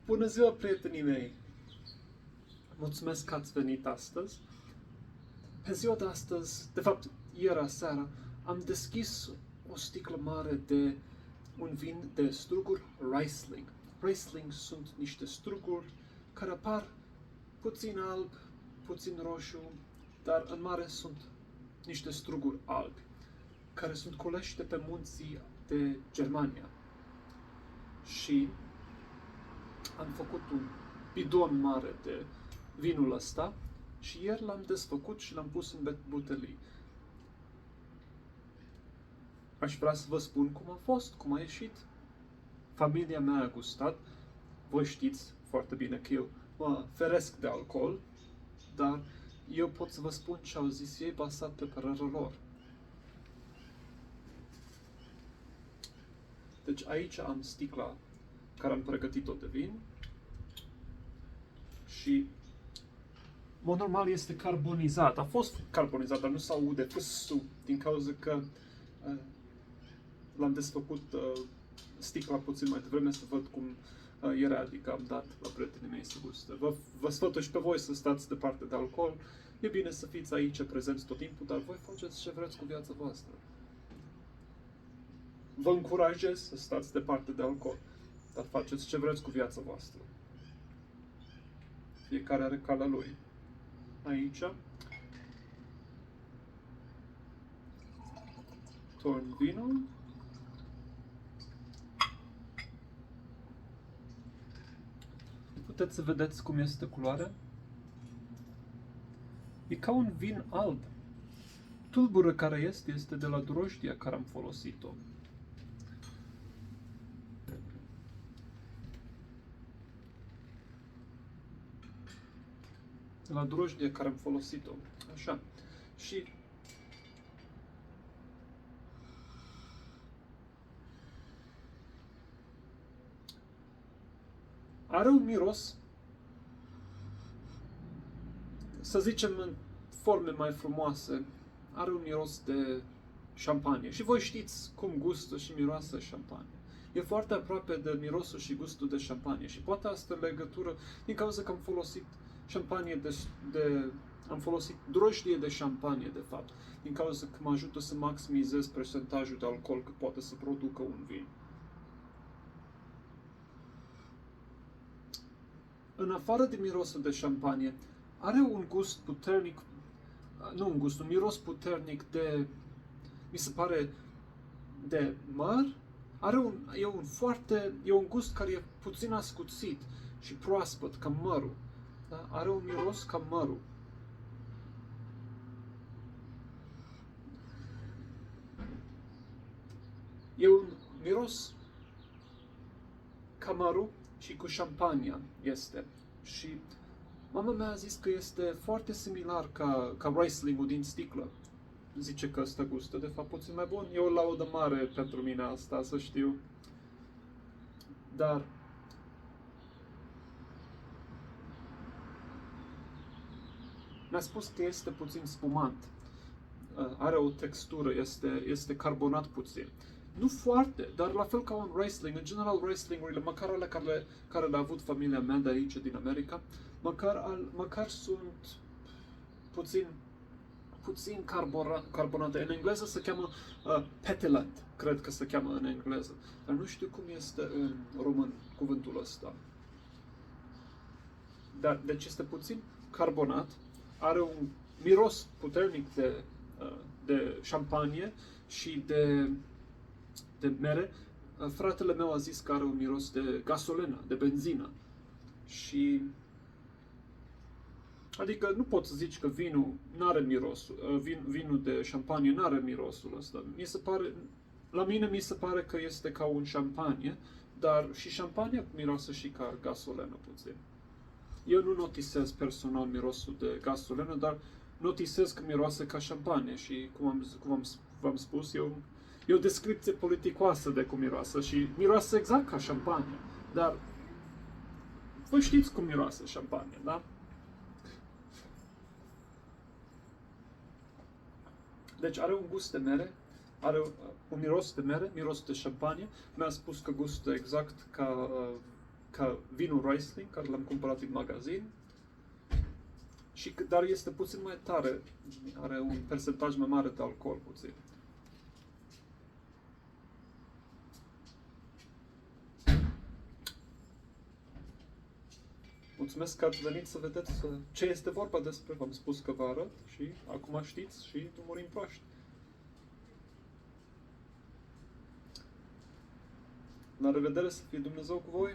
Bună ziua, prietenii mei! Mulțumesc că ați venit astăzi. Pe ziua de astăzi, de fapt, ieri seara, am deschis o sticlă mare de un vin de struguri Riesling. Riesling sunt niște struguri care apar puțin alb, puțin roșu, dar în mare sunt niște struguri albi, care sunt culeși de pe munții de Germania. Și am făcut un bidon mare de vinul ăsta și ieri l-am desfăcut și l-am pus în butelii. Aș vrea să vă spun cum a fost, cum a ieșit. Familia mea a gustat. Voi știți foarte bine că eu mă feresc de alcool, dar eu pot să vă spun ce au zis ei bazat pe părerea lor. Deci aici am sticla care am pregătit-o de vin și, mod normal, este carbonizat. A fost carbonizat, dar nu se aude fâsul din cauza că l-am desfăcut sticla puțin mai devreme să văd cum era, adică am dat la prietenii mei să guste. Vă sfătui și pe voi să stați departe de alcool. E bine să fiți aici prezenți tot timpul, dar voi faceți ce vreți cu viața voastră. Vă încurajez să stați departe de alcool, dar faceți ce vreți cu viața voastră. Fiecare are calea lui. Aici torn vinul. Puteți să vedeți cum este culoarea. E ca un vin alb. Tulbură care este de la drojdia care am folosit-o. De la drojdia care am folosit-o. Așa. Și are un miros, să zicem în forme mai frumoase, are un miros de șampanie. Și voi știți cum gustă și miroase șampanie. E foarte aproape de mirosul și gustul de șampanie. Și poate asta legătură din cauza că am folosit șampanie am folosit drojdie de șampanie, de fapt, din cauza că mă ajută să maximizez procentajul de alcool că poate să producă un vin. În afară de mirosul de șampanie, are un gust puternic, un miros puternic de, mi se pare, de măr. E un gust care e puțin ascuțit și proaspăt, ca mărul. Da? Are un miros ca mărul. E un miros ca mărul și cu șampania este. Și mama mea a zis că este foarte similar ca Riesling-ul din sticlă. Zice că ăsta gustă, de fapt, puțin mai bun. E o laudă mare pentru mine asta, să știu. Dar mi-a spus că este puțin spumant. Are o textură, este carbonat puțin. Nu foarte, dar la fel ca un Riesling. În general, Riesling-urile, măcar alea care le-a avut familia mea de aici, din America, măcar sunt puțin carbonate. În engleză se cheamă petulant, cred că se cheamă în engleză. Dar nu știu cum este în român cuvântul ăsta. Dar, deci este puțin carbonat, are un miros puternic de șampanie și de mere. Fratele meu a zis că are un miros de gasolină, de benzină. Și adică nu poți să zici că vinul n-are mirosul, vinul de șampanie n-are mirosul ăsta. La mine mi se pare că este ca un șampanie, dar și șampania miroase și ca gasolină puțin. Eu nu notisez personal mirosul de gasolină, dar notisez că miroase ca șampanie și, cum v-am spus, e o descripție politicoasă de cum miroase și miroase exact ca șampanie, dar voi știți cum miroase șampanie, da? Deci are un gust de mere, are un miros de mere, miros de șampanie. Mi-a spus că gustă exact ca ca vinul Riesling, care l-am cumpărat din magazin, dar este puțin mai tare, are un percentaj mai mare de alcool puțin. Mulțumesc că ați venit să vedeți ce este vorba despre. V-am spus că vă arăt și acum știți și nu murim proști. La revedere, să fie Dumnezeu cu voi!